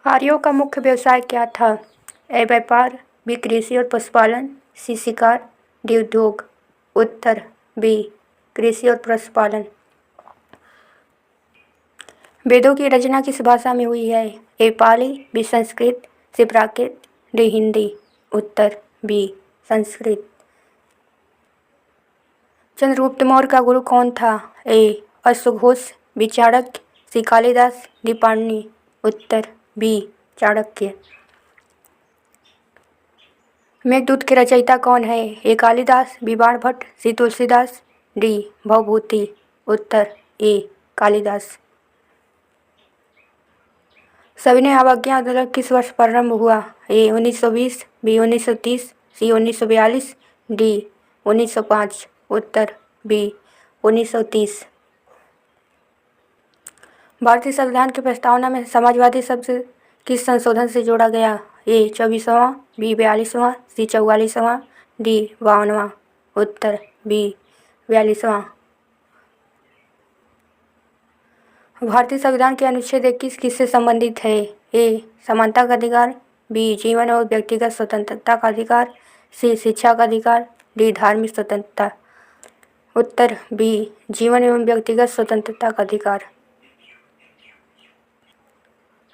आर्यों का मुख्य व्यवसाय क्या था? ए व्यापार, बी कृषि और पशुपालन, सी शिकार, डी उद्योग। उत्तर बी कृषि और पशुपालन। वेदों की रचना किस भाषा में हुई है? ए पाली, बी संस्कृत, सी प्राकृत, डी हिंदी। उत्तर बी संस्कृत। चंद्रगुप्त मौर्य का गुरु कौन था? ए अश्वघोष, बी चाणक्य, सी कालिदास, डी पाणिनि। उत्तर बी चाणक्य। मेघदूत के रचयिता कौन है? ए कालिदास, बी बाणभट्ट, सी तुलसीदास, डी भवभूति। उत्तर ए कालिदास। सविनय अवज्ञा आंदोलन किस वर्ष प्रारंभ हुआ? ए 1920, बी 1930, सी 1942, डी 1905। उत्तर बी 1930। भारतीय संविधान की प्रस्तावना में समाजवादी शब्द किस संशोधन से जोड़ा गया? ए 24वां, बी 42वां, सी 44वां, डी 52वां। उत्तर बी 42वां। भारतीय संविधान के अनुच्छेद 21 किससे संबंधित है? ए समानता का अधिकार, बी जीवन और व्यक्तिगत स्वतंत्रता का अधिकार, सी शिक्षा का अधिकार, डी धार्मिक स्वतंत्रता। उत्तर बी जीवन एवं व्यक्तिगत स्वतंत्रता का अधिकार।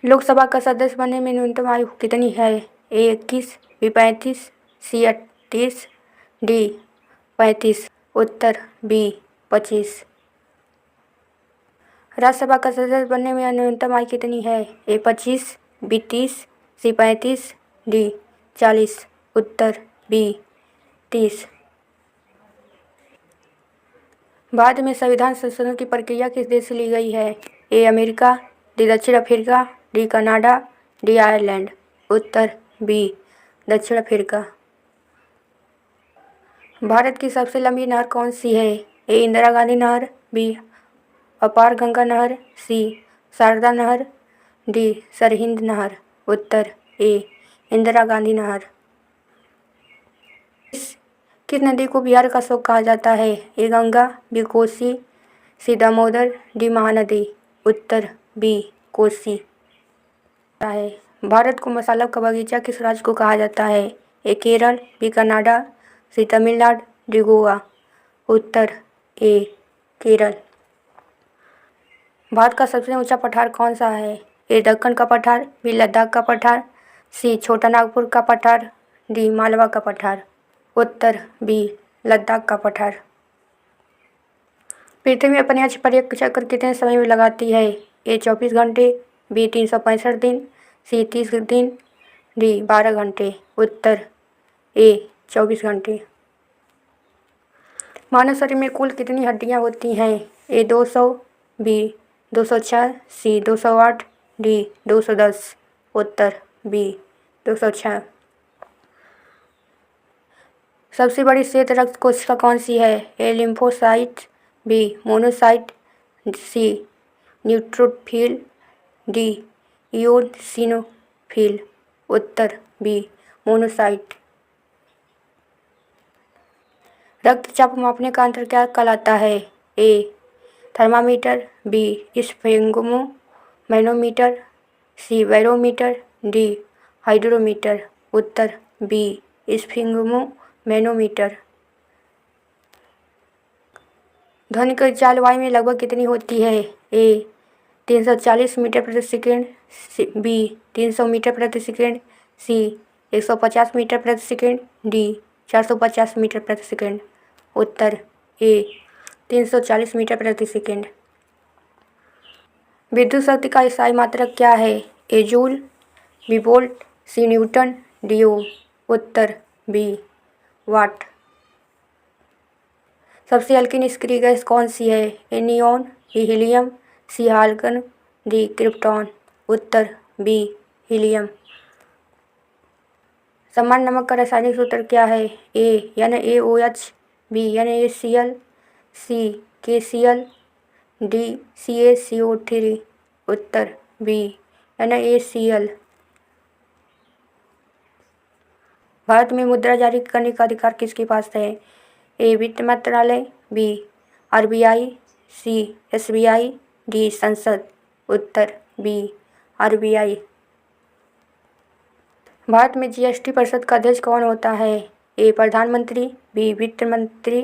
लोकसभा का सदस्य बनने में न्यूनतम आयु कितनी है? ए 21, बी 35, सी 38, डी 35। उत्तर बी 25। राज्यसभा का सदस्य बनने में न्यूनतम आयु कितनी है? ए 25, बी 30, सी 35, डी 40। उत्तर बी 30। भारत में संविधान संशोधन की प्रक्रिया किस देश से ली गई है? ए अमेरिका, डी दक्षिण Africa, D Canada, D Ireland. उत्तर बी दक्षिण अफ्रीका। भारत की सबसे लंबी नहर कौन सी है? ए इंदिरा गांधी नहर, बी अपार गंगा नहर, सी शारदा नहर, डी सरहिंद नहर। उत्तर ए इंदिरा गांधी नहर। किस नदी को बिहार का शोक कहा जाता है? ए गंगा, बी कोसी, सी दामोदर, डी महानदी। उत्तर बी कोसी है। भारत को मसालों का बगीचा किस राज्य को कहा जाता है? ए केरल, बी कनाडा, सी तमिलनाडु, डी गोवा। उत्तर ए केरल। भारत का सबसे ऊंचा पठार कौन सा है? ए दक्कन का पठार, बी लद्दाख का पठार, सी छोटा नागपुर का पठार, डी मालवा का पठार। उत्तर बी लद्दाख का पठार। पृथ्वी अपने अक्ष पर एक चक्कर कितने समय में लगाती है? ए 24 घंटे, बी 365 दिन, सी 30 दिन, डी 12 घंटे। उत्तर ए 24 घंटे। मानव शरीर में कुल कितनी हड्डियां होती हैं? A 200, B 206, C 208, D 210। उत्तर बी 206। सबसे बड़ी श्वेत रक्त कोशिका कौन सी है? A lymphocyte, B monocyte, C neutrophil, D eosinophil. उत्तर बी मोनोसाइट। रक्तचाप मापने का यंत्र क्या कहलाता है? A thermometer, B sphygmomanometer, C barometer, D hydrometer. उत्तर बी स्फिंगमो मैनोमीटर। ध्वनि की चाल वायु में लगभग कितनी होती है? ए 340 मीटर प्रति सेकेंड, बी 300 मीटर प्रति सेकेंड, सी 150 मीटर प्रति सेकेंड, डी 450 मीटर प्रति सेकेंड। उत्तर ए 340 मीटर प्रति सेकेंड। विद्युत शक्ति का इकाई मात्रक क्या है? ए जूल, बी वोल्ट, सी न्यूटन, डी ओम। उत्तर बी वाट। सबसे हल्की निष्क्रिय गैस कौन सी है? ए नियॉन, बी हीलियम, सी हाल्कन, डी क्रिप्टॉन। उत्तर बी हीलियम। सामान्य नमक का रासायनिक सूत्र क्या है? ए NaOH, बी NaCl, सी KCl, डी CaCO3। उत्तर बी NaCl। भारत में मुद्रा जारी करने का अधिकार किसके पास है? ए वित्त मंत्रालय, बी RBI, सी SBI, डी संसद। उत्तर बी RBI। भारत में जीएसटी परिषद का अध्यक्ष कौन होता है? ए प्रधानमंत्री, बी वित्त मंत्री,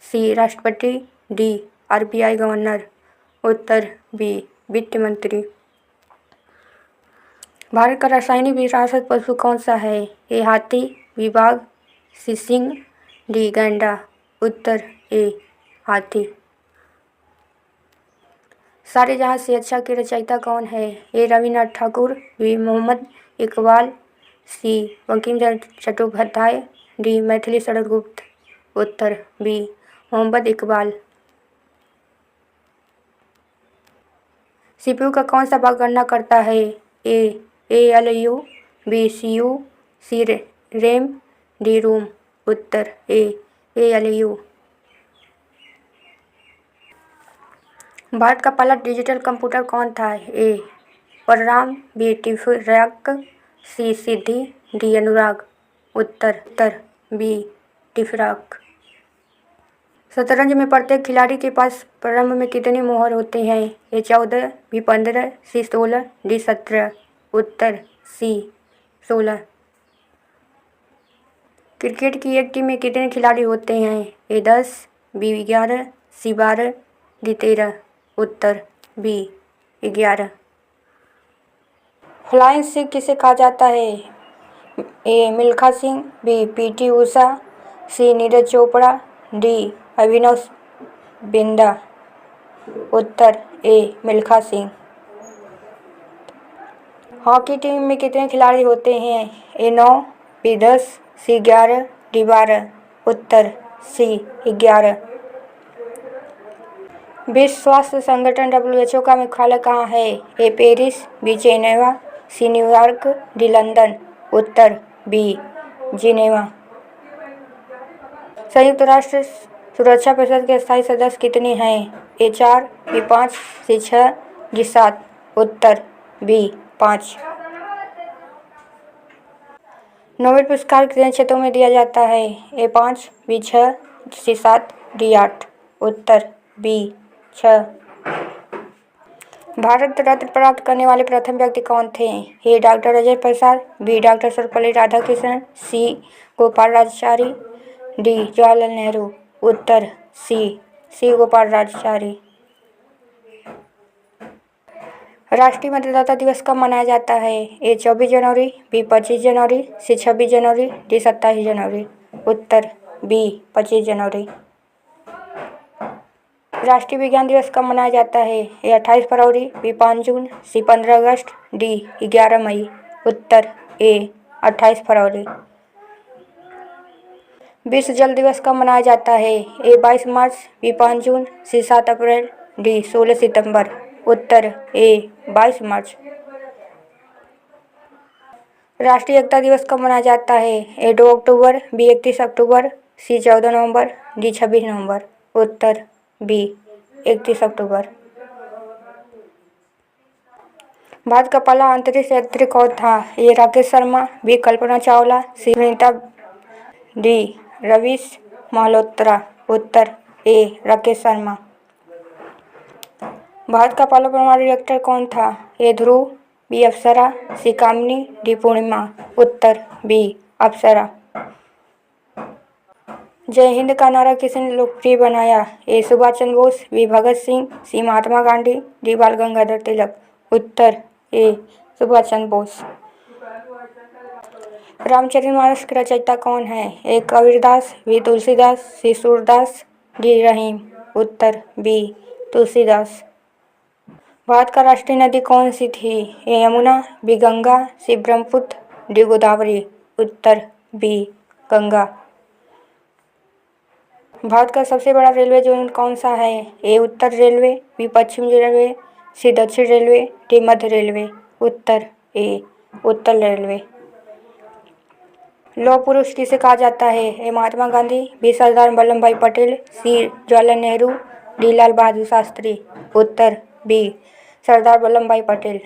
सी राष्ट्रपति, डी आरबीआई गवर्नर। उत्तर बी वित्त मंत्री। भारत का रासायनिक विरासत पशु कौन सा है? ए हाथी, बी बाघ, सी सिंह, डी गैंडा। उत्तर ए हाथी। सारे जहाँ से अच्छा के रचयिता कौन है? ए रविन्द्रनाथ ठाकुर, बी मोहम्मद इकबाल, सी बंकिम चंद्र चट्टोपाध्याय, डी मैथिली शरद गुप्त। उत्तर बी मोहम्मद इकबाल। सीपीयू का कौन सा भाग गणना करता है? ए एएलयू, बी सीयू, सी रैम, डी रोम। उत्तर ए एएलयू। भारत का पहला डिजिटल कंप्यूटर कौन था? ए परराम, बी टिफरैक, सी सिद्धि, डी अनुराग। उत्तर बी टिफरैक। शतरंज में प्रत्येक खिलाड़ी के पास प्रारंभ में कितने मोहर होते हैं? ए 14, बी 15, सी 16, डी 17। उत्तर सी 16। क्रिकेट की एक टीम में कितने खिलाड़ी होते हैं? ए 10, बी 11, सी 12, डी 13। उत्तर बी 11। फ्लाइंग सिख किसे कहा जाता है? ए मिल्खा सिंह, बी पीटी उषा, सी नीरज चोपड़ा, डी अभिनव बिंद्रा। उत्तर ए मिल्खा सिंह। हॉकी टीम में कितने खिलाड़ी होते हैं? ए 9, बी 10, सी 11, डी 12। उत्तर सी 11। विश्व स्वास्थ्य संगठन WHO का मुख्यालय कहाँ है? A Paris, B Geneva, C New York, D London. उत्तर बी जिनेवा। संयुक्त राष्ट्र सुरक्षा परिषद के स्थायी सदस्य कितने हैं? A 4, B 5, C 6, D 7। उत्तर बी 5। नोबेल पुरस्कार कितने क्षेत्रों में दिया जाता है? A 5, B 6, C 7, D 8। उत्तर बी 6। भारत रत्न प्राप्त करने वाले प्रथम व्यक्ति कौन थे? ए doctor Rajendra Prasad, B doctor Sarvepalli Radhakrishnan, सी गोपालाचारी, डी जवाहरलाल नेहरू। उत्तर सी गोपालाचारी। राष्ट्रीय मतदाता दिवस कब मनाया जाता है? ए 24 जनवरी, बी 25 जनवरी, सी 26 जनवरी, डी 27 जनवरी। उत्तर बी 25 जनवरी। राष्ट्रीय विज्ञान दिवस कब मनाया जाता है? ए 28 फरवरी, बी 5 जून, सी 15 अगस्त, डी 11 मई। उत्तर ए 28 फरवरी। विश्व जल दिवस कब मनाया जाता है? ए 22 मार्च, बी 5 जून, सी 7 अप्रैल, डी 16 सितंबर। उत्तर ए 22 मार्च। राष्ट्रीय एकता दिवस कब मनाया जाता है? ए 2 अक्टूबर, बी 31 अक्टूबर, सी 14 नवंबर, डी 26 नवंबर। उत्तर बी 31 अक्टूबर। भारत का पहला अंतरिक्ष यात्री कौन था? ए राकेश शर्मा, बी कल्पना चावला, सी सुनीता, डी रवीश मल्होत्रा। उत्तर ए राकेश शर्मा। भारत का पहला परमाणु रिएक्टर कौन था? ए ध्रुव, बी अप्सरा, सी कामिनी, डी पूर्णिमा। उत्तर बी अप्सरा। जय हिंद का नारा किसने लोकप्रिय बनाया? ए सुभाष चंद्र बोस, बी भगत सिंह, सी महात्मा गांधी, डी बाल गंगाधर तिलक। उत्तर ए सुभाष चंद्र बोस। रामचरितमानस के रचयिता कौन है? ए कबीरदास, बी तुलसीदास, सी सूरदास, डी रहीम। उत्तर बी तुलसीदास। भारत का राष्ट्रीय नदी कौन सी थी? ए यमुना, बी गंगा, सी ब्रह्मपुत्र, डी गोदावरी। उत्तर बी गंगा। भारत का सबसे बड़ा रेलवे जोन कौन सा है? ए उत्तर रेलवे, बी पश्चिम रेलवे, सी दक्षिण रेलवे, डी मध्य रेलवे। उत्तर ए उत्तर रेलवे। लौह पुरुष किसे कहा जाता है? ए महात्मा गांधी, बी सरदार वल्लभ भाई पटेल, सी जवाहरलाल नेहरू, डी लाल बहादुर शास्त्री। उत्तर बी सरदार वल्लभ भाई पटेल।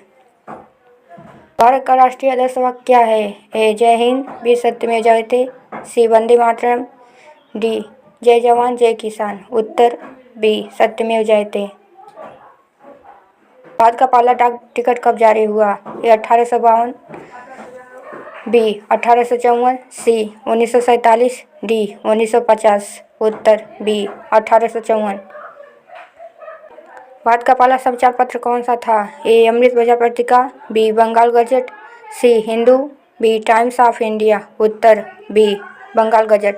भारत का राष्ट्रीय आदर्श वाक्य क्या है? ए जय हिंद, बी सत्यमेव जयते, सी वंदे मातरम, डी जय जवान जय किसान। उत्तर बी सत्यमेव जयते। भारत का पहला डाक टिकट कब जारी हुआ? ए 1852, बी 1854, सी 1947, डी 1950। उत्तर बी 1854। भारत का पहला समाचार पत्र कौन सा था? ए Amrita Bazar Patrika, B Bengal Gazette, C Hindu, B Times of India. उत्तर बी बंगाल गजट।